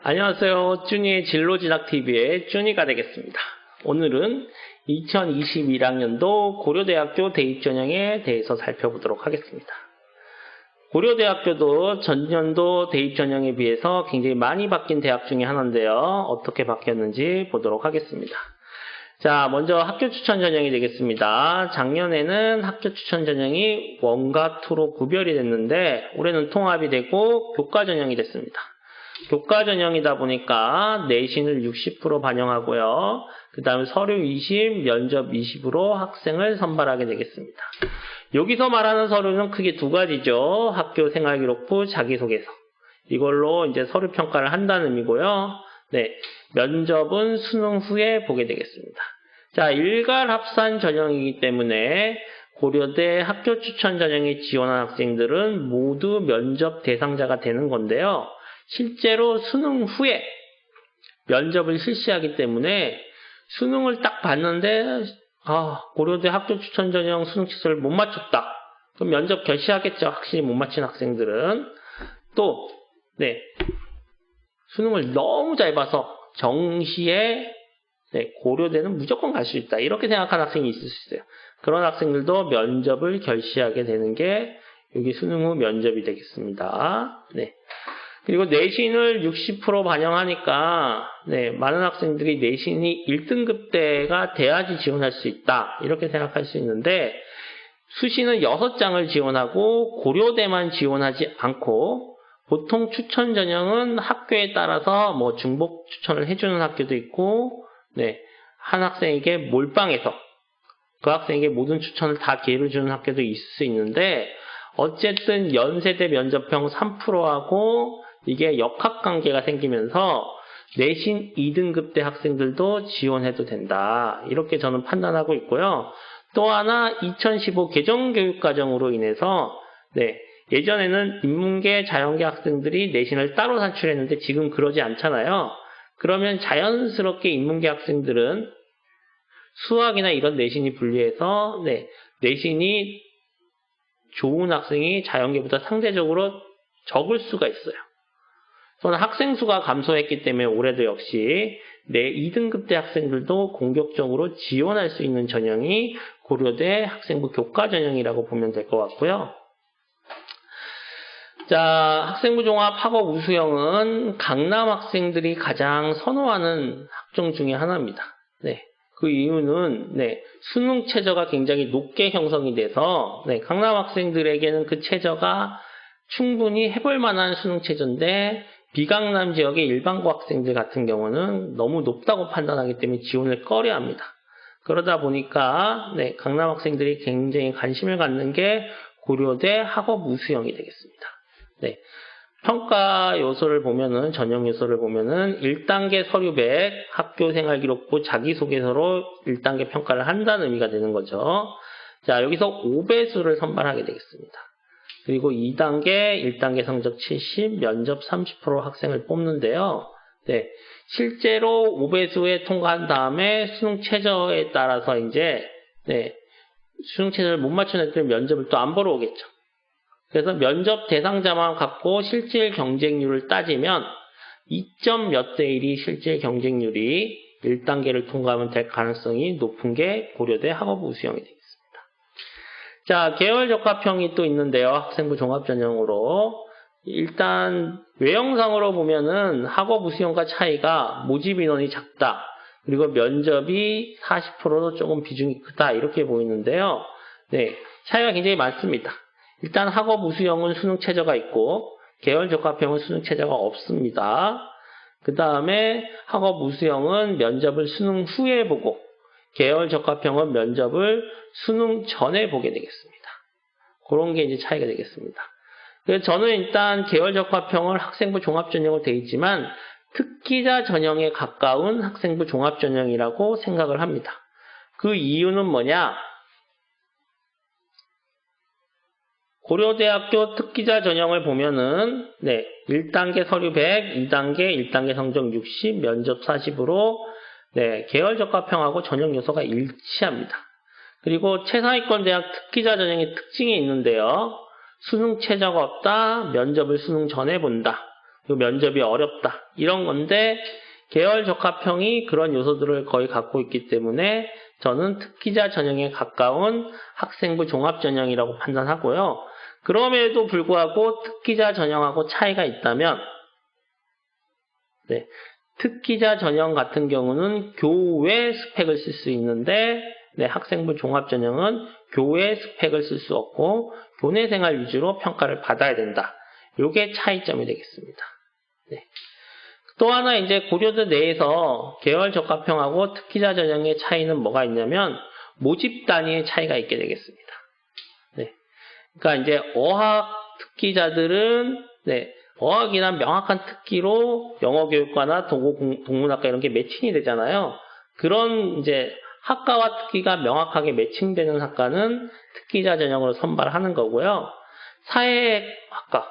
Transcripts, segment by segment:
안녕하세요. 쭈니의 진로진학TV의 쭈니가 되겠습니다. 오늘은 2021학년도 고려대학교 대입전형에 대해서 살펴보도록 하겠습니다. 고려대학교도 전년도 대입전형에 비해서 굉장히 많이 바뀐 대학 중에 하나인데요. 어떻게 바뀌었는지 보도록 하겠습니다. 자, 먼저 학교 추천 전형이 되겠습니다. 작년에는 학교 추천 전형이 1과 2로 구별이 됐는데 올해는 통합이 되고 교과 전형이 됐습니다. 교과 전형이다 보니까 내신을 60% 반영하고요. 그 다음에 서류 20, 면접 20으로 학생을 선발하게 되겠습니다. 여기서 말하는 서류는 크게 두 가지죠. 학교 생활기록부, 자기소개서. 이걸로 이제 서류 평가를 한다는 의미고요. 네, 면접은 수능 후에 보게 되겠습니다. 자, 일괄합산 전형이기 때문에 고려대 학교 추천 전형에 지원한 학생들은 모두 면접 대상자가 되는 건데요. 실제로 수능 후에 면접을 실시하기 때문에 수능을 딱 봤는데 고려대 학교 추천 전형 수능 취소를 못 맞췄다. 그럼 면접 결시하겠죠. 확실히 못 맞힌 학생들은. 또 수능을 너무 잘 봐서 정시에 고려대는 무조건 갈 수 있다. 이렇게 생각하는 학생이 있을 수 있어요. 그런 학생들도 면접을 결시하게 되는 게 여기 수능 후 면접이 되겠습니다. 그리고 내신을 60% 반영하니까 많은 학생들이 내신이 1등급대가 돼야지 지원할 수 있다. 이렇게 생각할 수 있는데 수시는 6장을 지원하고 고려대만 지원하지 않고 보통 추천 전형은 학교에 따라서 뭐 중복 추천을 해주는 학교도 있고 한 학생에게 몰빵해서 그 학생에게 모든 추천을 다 기회를 주는 학교도 있을 수 있는데 어쨌든 연세대 면접형 3%하고 이게 역학관계가 생기면서 내신 2등급대 학생들도 지원해도 된다. 이렇게 저는 판단하고 있고요. 또 하나 2015 개정교육과정으로 인해서 예전에는 인문계, 자연계 학생들이 내신을 따로 산출했는데 지금 그러지 않잖아요. 그러면 자연스럽게 인문계 학생들은 수학이나 이런 내신이 불리해서 내신이 좋은 학생이 자연계보다 상대적으로 적을 수가 있어요. 또는 학생 수가 감소했기 때문에 올해도 역시 2등급대 학생들도 공격적으로 지원할 수 있는 전형이 고려대 학생부 교과 전형이라고 보면 될 것 같고요. 자, 학생부 종합 학업 우수형은 강남 학생들이 가장 선호하는 학종 중에 하나입니다. 그 이유는 수능 최저가 굉장히 높게 형성이 돼서 강남 학생들에게는 그 최저가 충분히 해볼 만한 수능 최저인데 비강남 지역의 일반고 학생들 같은 경우는 너무 높다고 판단하기 때문에 지원을 꺼려합니다. 그러다 보니까 강남 학생들이 굉장히 관심을 갖는 게 고려대 학업 우수형이 되겠습니다. 평가 요소를 보면은, 전형 요소를 보면은 1단계 서류 100, 학교 생활기록부 자기소개서로 1단계 평가를 한다는 의미가 되는 거죠. 자, 여기서 5배수를 선발하게 되겠습니다. 그리고 2단계, 1단계 성적 70, 면접 30% 학생을 뽑는데요. 실제로 5배수에 통과한 다음에 수능 최저에 따라서 이제, 수능 최저를 못 맞춘 애들은 면접을 또 안 보러 오겠죠. 그래서 면접 대상자만 갖고 실질 경쟁률을 따지면 2점 몇 대 1이 실질 경쟁률이 1단계를 통과하면 될 가능성이 높은 게 고려대 학업 우수형이 되겠습니다. 자, 계열 적합형이 또 있는데요. 학생부 종합 전형으로. 일단 외형상으로 보면은 학업 우수형과 차이가 모집 인원이 작다. 그리고 면접이 40%도 조금 비중이 크다. 이렇게 보이는데요. 차이가 굉장히 많습니다. 일단 학업 우수형은 수능 최저가 있고 계열 적합형은 수능 최저가 없습니다. 그 다음에 학업 우수형은 면접을 수능 후에 보고 계열 적합형은 면접을 수능 전에 보게 되겠습니다. 그런 게 이제 차이가 되겠습니다. 그래서 저는 일단 계열 적합형을 학생부 종합 전형으로 되어 있지만 특기자 전형에 가까운 학생부 종합 전형이라고 생각을 합니다. 그 이유는 뭐냐? 고려대학교 특기자 전형을 보면은 1단계 서류 100, 2단계, 1단계 성적 60, 면접 40으로 계열 적합형하고 전형 요소가 일치합니다. 그리고 최상위권 대학 특기자 전형의 특징이 있는데요. 수능 최저가 없다, 면접을 수능 전에 본다. 그리고 면접이 어렵다. 이런 건데 계열 적합형이 그런 요소들을 거의 갖고 있기 때문에 저는 특기자 전형에 가까운 학생부 종합 전형이라고 판단하고요. 그럼에도 불구하고 특기자 전형하고 차이가 있다면 네, 특기자 전형 같은 경우는 교외 스펙을 쓸 수 있는데 네, 학생부 종합 전형은 교외 스펙을 쓸 수 없고 교내 생활 위주로 평가를 받아야 된다. 이게 차이점이 되겠습니다. 네. 또 하나 이제 고려대 내에서 계열 적합형하고 특기자 전형의 차이는 뭐가 있냐면 모집 단위의 차이가 있게 되겠습니다. 네. 그러니까 이제 어학 특기자들은 네, 어학이나 명확한 특기로 영어교육과나 동문학과 이런 게 매칭이 되잖아요. 그런 이제 학과와 특기가 명확하게 매칭되는 학과는 특기자 전형으로 선발하는 거고요. 사회학과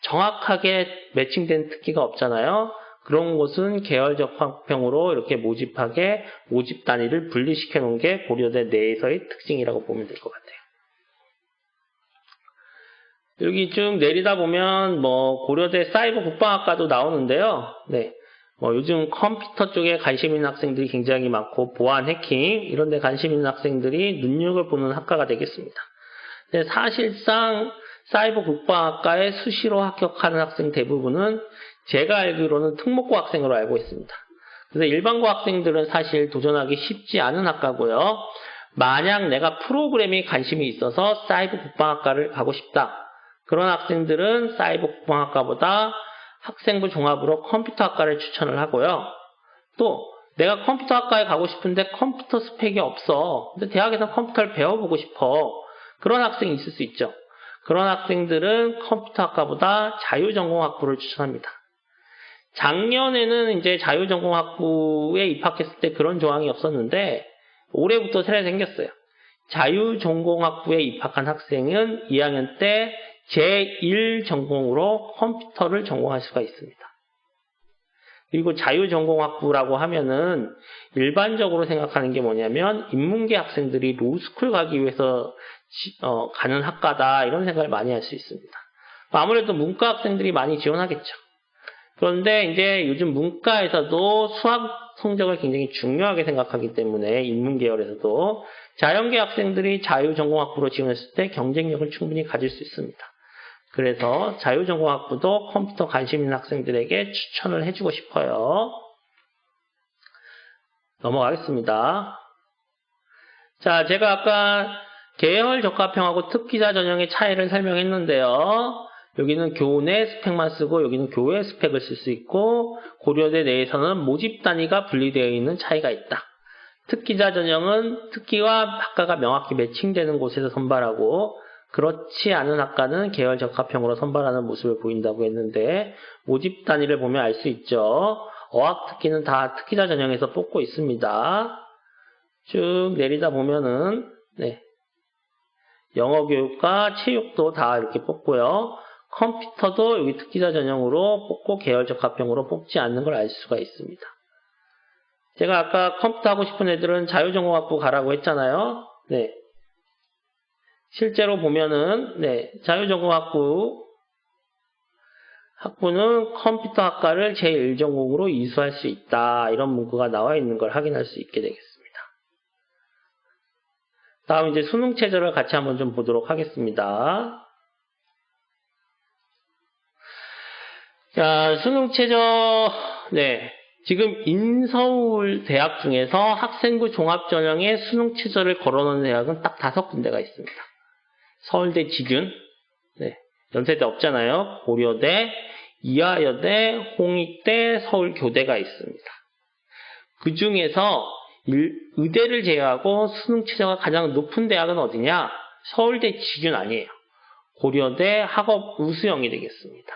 정확하게 매칭된 특기가 없잖아요. 그런 곳은 계열 적합형으로 이렇게 모집하게 모집 단위를 분리시켜 놓은 게 고려대 내에서의 특징이라고 보면 될 것 같아요. 여기 쭉 내리다 보면 뭐 고려대 사이버 국방학과도 나오는데요. 네. 요즘 컴퓨터 쪽에 관심 있는 학생들이 굉장히 많고 보안 해킹 이런 데 관심 있는 학생들이 눈여겨보는 학과가 되겠습니다. 근데 사실상 사이버 국방학과에 수시로 합격하는 학생 대부분은 제가 알기로는 특목고 학생으로 알고 있습니다. 그래서 일반고 학생들은 사실 도전하기 쉽지 않은 학과고요. 만약 내가 프로그램에 관심이 있어서 사이버 국방학과를 가고 싶다. 그런 학생들은 사이버 국방학과보다 학생부 종합으로 컴퓨터학과를 추천을 하고요. 또 내가 컴퓨터학과에 가고 싶은데 컴퓨터 스펙이 없어. 근데 대학에서 컴퓨터를 배워보고 싶어. 그런 학생이 있을 수 있죠. 그런 학생들은 컴퓨터학과보다 자유전공학부를 추천합니다. 작년에는 이제 자유전공학부에 입학했을 때 그런 조항이 없었는데 올해부터 새로 생겼어요. 자유전공학부에 입학한 학생은 2학년 때 제1전공으로 컴퓨터를 전공할 수가 있습니다. 그리고 자유전공학부라고 하면은 일반적으로 생각하는 게 뭐냐면 인문계 학생들이 로스쿨 가기 위해서 가는 학과다 이런 생각을 많이 할 수 있습니다. 아무래도 문과 학생들이 많이 지원하겠죠. 그런데 이제 요즘 문과에서도 수학 성적을 굉장히 중요하게 생각하기 때문에 인문계열에서도 자연계 학생들이 자유전공학부로 지원했을 때 경쟁력을 충분히 가질 수 있습니다. 그래서 자유전공학부도 컴퓨터 관심 있는 학생들에게 추천을 해주고 싶어요. 넘어가겠습니다. 자, 제가 아까 계열 적합형하고 특기자 전형의 차이를 설명했는데요. 여기는 교내 스펙만 쓰고 여기는 교외 스펙을 쓸 수 있고 고려대 내에서는 모집 단위가 분리되어 있는 차이가 있다. 특기자 전형은 특기와 학과가 명확히 매칭되는 곳에서 선발하고 그렇지 않은 학과는 계열 적합형으로 선발하는 모습을 보인다고 했는데 모집 단위를 보면 알 수 있죠. 어학 특기는 다 특기자 전형에서 뽑고 있습니다. 쭉 내리다 보면은 네. 영어 교육과 체육도 다 이렇게 뽑고요. 컴퓨터도 여기 특기자 전형으로 뽑고 계열 적합형으로 뽑지 않는 걸 알 수가 있습니다. 제가 아까 컴퓨터 하고 싶은 애들은 자유전공학부 가라고 했잖아요. 네. 실제로 보면은 네, 자유전공학부 학부는 컴퓨터 학과를 제1전공으로 이수할 수 있다. 이런 문구가 나와 있는 걸 확인할 수 있게 되겠습니다. 다음 이제 수능 최저를 같이 한번 좀 보도록 하겠습니다. 자, 수능 최저 네. 지금 인서울 대학 중에서 학생부 종합전형에 수능 최저를 걸어놓은 대학은 딱 5군데가 있습니다. 서울대 직윤, 네, 연세대 없잖아요. 고려대, 이화여대, 홍익대, 서울교대가 있습니다. 그 중에서 의대를 제외하고 수능 최저가 가장 높은 대학은 어디냐? 서울대 직윤 아니에요. 고려대 학업 우수형이 되겠습니다.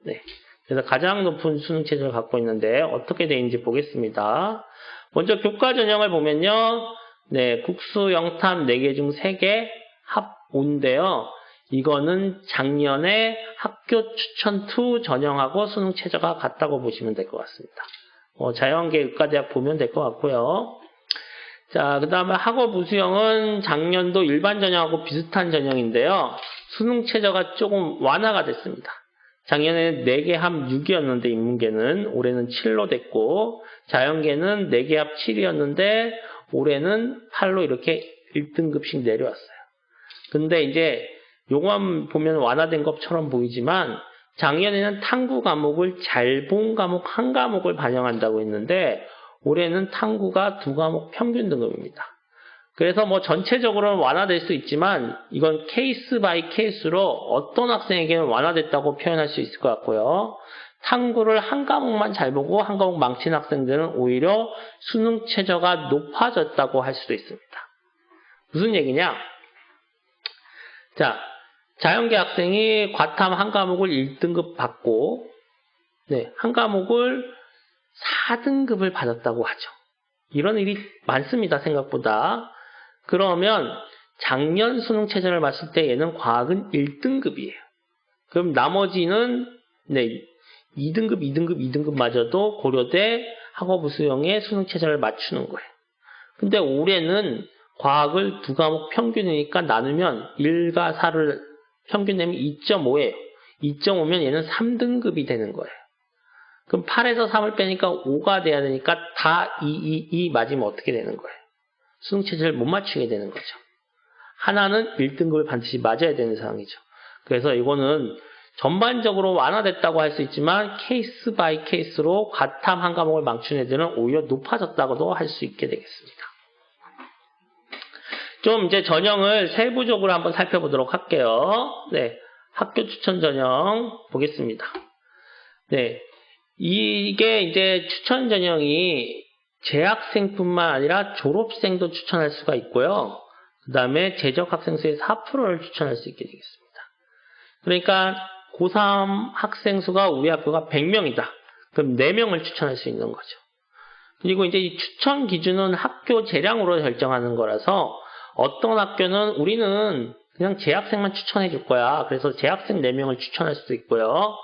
네. 그래서 가장 높은 수능 최저를 갖고 있는데 어떻게 되는지 보겠습니다. 먼저 교과 전형을 보면요. 네, 국수 영탐 4개 중 3개 합 5인데요. 이거는 작년에 학교 추천 2 전형하고 수능 최저가 같다고 보시면 될 것 같습니다. 자연계 의과대학 보면 될 것 같고요. 자, 그 다음에 학업 우수형은 작년도 일반 전형하고 비슷한 전형인데요. 수능 최저가 조금 완화가 됐습니다. 작년에는 4개 합 6이었는데 인문계는 올해는 7로 됐고 자연계는 4개 합 7이었는데 올해는 8로 이렇게 1등급씩 내려왔어요. 근데 이제 요거만 보면 완화된 것처럼 보이지만 작년에는 탐구 과목을 잘 본 과목 한 과목을 반영한다고 했는데 올해는 탐구가 2과목 평균 등급입니다. 그래서 뭐 전체적으로는 완화될 수 있지만 이건 케이스 바이 케이스로 어떤 학생에게는 완화됐다고 표현할 수 있을 것 같고요. 탐구를 한 과목만 잘 보고 한 과목 망친 학생들은 오히려 수능 최저가 높아졌다고 할 수도 있습니다. 무슨 얘기냐? 자, 자연계 학생이 과탐 한 과목을 1등급 받고 한 과목을 4등급을 받았다고 하죠. 이런 일이 많습니다. 생각보다. 그러면 작년 수능 최저를 봤을 때 얘는 과학은 1등급이에요. 그럼 나머지는 2등급, 2등급, 2등급마저도 고려대 학업부 수용의 수능 최저를 맞추는 거예요. 근데 올해는 과학을 2과목 평균이니까 나누면 1과 4를 평균 내면 2.5예요. 2.5면 얘는 3등급이 되는 거예요. 그럼 8에서 3을 빼니까 5가 돼야 되니까 다 2 맞으면 어떻게 되는 거예요? 수능 최저를 못 맞추게 되는 거죠. 하나는 1등급을 반드시 맞아야 되는 상황이죠. 그래서 이거는 전반적으로 완화됐다고 할 수 있지만 케이스 바이 케이스로 과탐 한 과목을 망친 애들은 오히려 높아졌다고도 할 수 있게 되겠습니다. 좀 이제 전형을 세부적으로 한번 살펴보도록 할게요. 학교 추천 전형 보겠습니다. 이게 이제 추천 전형이 재학생뿐만 아니라 졸업생도 추천할 수가 있고요. 그 다음에 재적 학생 수의 4%를 추천할 수 있게 되겠습니다. 그러니까 고3 학생 수가 우리 학교가 100명이다. 그럼 4명을 추천할 수 있는 거죠. 그리고 이제 이 추천 기준은 학교 재량으로 결정하는 거라서 어떤 학교는 우리는 그냥 재학생만 추천해 줄 거야. 그래서 재학생 4명을 추천할 수도 있고요.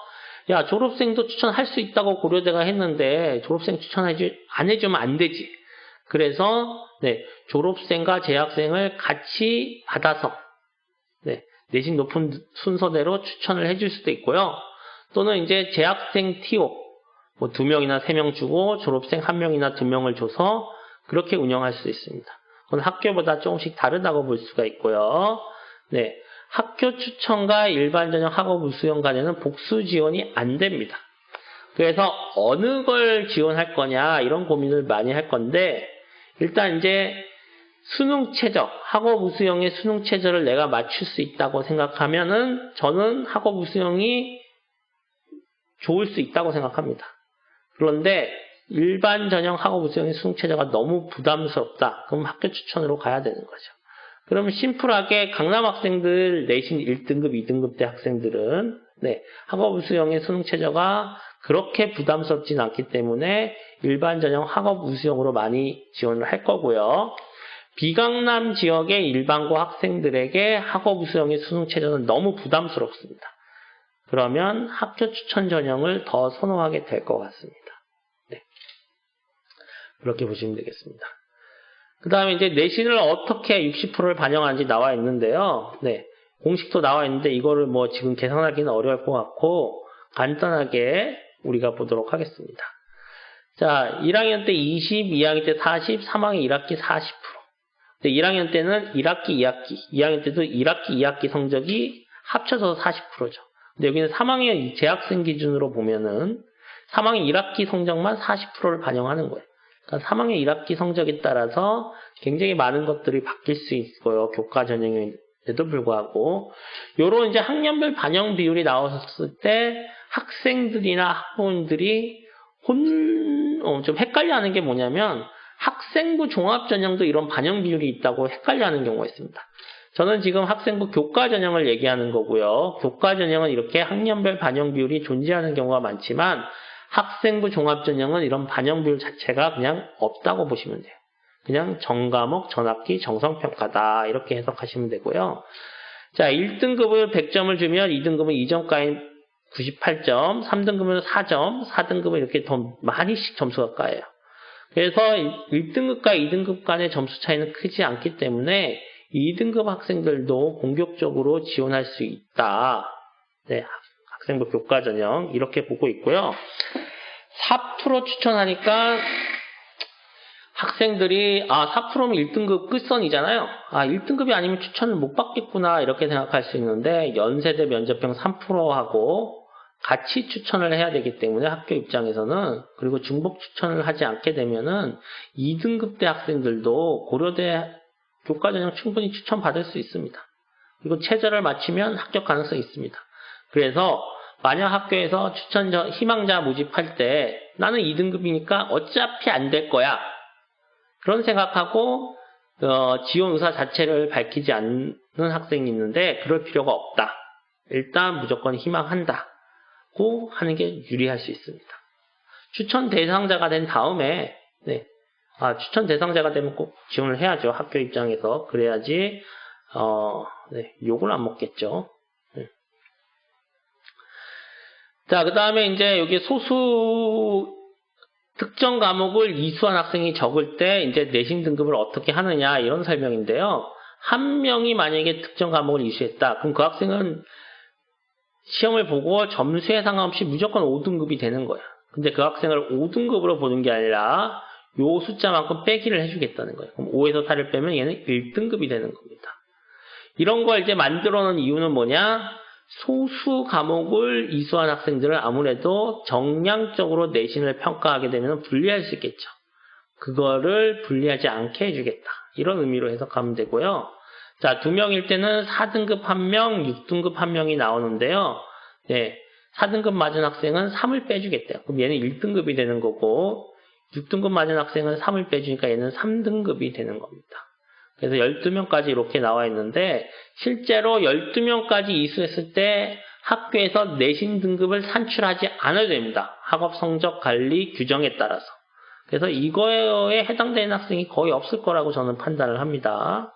야, 졸업생도 추천할 수 있다고 고려대가 했는데 졸업생 안 해주면 안 되지. 그래서 졸업생과 재학생을 같이 받아서 내신 높은 순서대로 추천을 해줄 수도 있고요. 또는 이제 재학생 TO 2명이나 3명 주고 졸업생 1명이나 2명을 줘서 그렇게 운영할 수 있습니다. 그건 학교마다 조금씩 다르다고 볼 수가 있고요. 학교 추천과 일반 전형 학업 우수형 간에는 복수 지원이 안 됩니다. 그래서 어느 걸 지원할 거냐 이런 고민을 많이 할 건데 일단 이제 수능 최저, 학업 우수형의 수능 최저를 내가 맞출 수 있다고 생각하면은 저는 학업 우수형이 좋을 수 있다고 생각합니다. 그런데 일반 전형 학업 우수형의 수능 최저가 너무 부담스럽다. 그럼 학교 추천으로 가야 되는 거죠. 그러면 심플하게 강남 학생들 내신 1등급, 2등급 대 학생들은 학업 우수형의 수능 최저가 그렇게 부담스럽진 않기 때문에 일반 전형 학업 우수형으로 많이 지원을 할 거고요. 비강남 지역의 일반고 학생들에게 학업 우수형의 수능 최저는 너무 부담스럽습니다. 그러면 학교 추천 전형을 더 선호하게 될 것 같습니다. 그렇게 보시면 되겠습니다. 그 다음에 이제 내신을 어떻게 60%를 반영하는지 나와 있는데요. 공식도 나와 있는데 이거를 뭐 지금 계산하기는 어려울 것 같고 간단하게 우리가 보도록 하겠습니다. 자, 1학년 때 20, 2학년 때 40, 3학년 1학기 40%. 근데 1학년 때는 1학기, 2학기, 2학년 때도 1학기, 2학기 성적이 합쳐서 40%죠. 근데 여기는 3학년 재학생 기준으로 보면은 3학년 1학기 성적만 40%를 반영하는 거예요. 그러니까 3학년 1학기 성적에 따라서 굉장히 많은 것들이 바뀔 수 있고요. 교과 전형에도 불구하고. 요런 이제 학년별 반영 비율이 나왔을 때 학생들이나 학부모님들이 좀 헷갈려 하는 게 뭐냐면 학생부 종합전형도 이런 반영 비율이 있다고 헷갈려 하는 경우가 있습니다. 저는 지금 학생부 교과 전형을 얘기하는 거고요. 교과 전형은 이렇게 학년별 반영 비율이 존재하는 경우가 많지만 학생부 종합전형은 이런 반영 비율 자체가 그냥 없다고 보시면 돼요. 그냥 전과목, 전학기, 정성평가다 이렇게 해석하시면 되고요. 자, 1등급을 100점을 주면 2등급은 2점가인 98점, 3등급은 4점, 4등급은 이렇게 더 많이씩 점수가 까요. 그래서 1등급과 2등급 간의 점수 차이는 크지 않기 때문에 2등급 학생들도 공격적으로 지원할 수 있다. 학생부 교과 전형 이렇게 보고 있고요. 4% 추천하니까 학생들이 4%면 1등급 끝선이잖아요. 1등급이 아니면 추천을 못 받겠구나 이렇게 생각할 수 있는데 연세대 면접형 3%하고 같이 추천을 해야 되기 때문에 학교 입장에서는 그리고 중복 추천을 하지 않게 되면은 2등급 대 학생들도 고려대 교과전형 충분히 추천받을 수 있습니다. 그리고 최저를 맞추면 합격 가능성이 있습니다. 그래서 만약 학교에서 희망자 모집할 때 나는 2등급이니까 어차피 안 될 거야. 그런 생각하고 지원 의사 자체를 밝히지 않는 학생이 있는데 그럴 필요가 없다. 일단 무조건 희망한다고 하는 게 유리할 수 있습니다. 추천 대상자가 된 다음에 추천 대상자가 되면 꼭 지원을 해야죠. 학교 입장에서. 그래야지 욕을 안 먹겠죠. 자, 그 다음에 이제 여기 소수 특정 과목을 이수한 학생이 적을 때 이제 내신 등급을 어떻게 하느냐 이런 설명인데요. 한 명이 만약에 특정 과목을 이수했다. 그럼 그 학생은 시험을 보고 점수에 상관없이 무조건 5등급이 되는 거야. 근데 그 학생을 5등급으로 보는 게 아니라 요 숫자만큼 빼기를 해주겠다는 거예요. 그럼 5에서 4를 빼면 얘는 1등급이 되는 겁니다. 이런 걸 이제 만들어 놓은 이유는 뭐냐? 소수 과목을 이수한 학생들은 아무래도 정량적으로 내신을 평가하게 되면 불리할 수 있겠죠. 그거를 불리하지 않게 해주겠다. 이런 의미로 해석하면 되고요. 자, 2명일 때는 4등급 1명, 6등급 1명이 나오는데요. 4등급 맞은 학생은 3을 빼주겠대요. 그럼 얘는 1등급이 되는 거고 6등급 맞은 학생은 3을 빼주니까 얘는 3등급이 되는 겁니다. 그래서 12명까지 이렇게 나와 있는데 실제로 12명까지 이수했을 때 학교에서 내신 등급을 산출하지 않아도 됩니다. 학업 성적 관리 규정에 따라서. 그래서 이거에 해당되는 학생이 거의 없을 거라고 저는 판단을 합니다.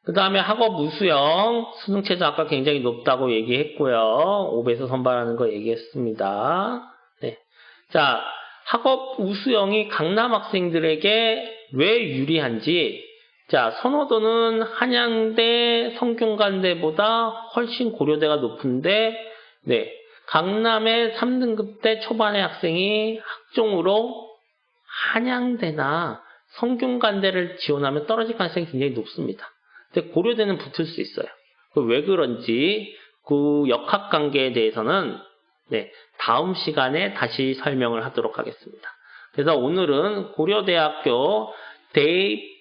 그 다음에 학업 우수형, 수능 최저 아까 굉장히 높다고 얘기했고요. 5배에서 선발하는 거 얘기했습니다. 자, 학업 우수형이 강남 학생들에게 왜 유리한지, 자, 선호도는 한양대, 성균관대보다 훨씬 고려대가 높은데, 강남의 3등급대 초반의 학생이 학종으로 한양대나 성균관대를 지원하면 떨어질 가능성이 굉장히 높습니다. 근데 고려대는 붙을 수 있어요. 왜 그런지 그 역학관계에 대해서는 다음 시간에 다시 설명을 하도록 하겠습니다. 그래서 오늘은 고려대학교 대입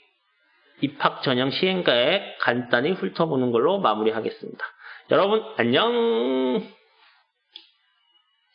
입학 전형 시행가에 간단히 훑어보는 걸로 마무리하겠습니다. 여러분 안녕!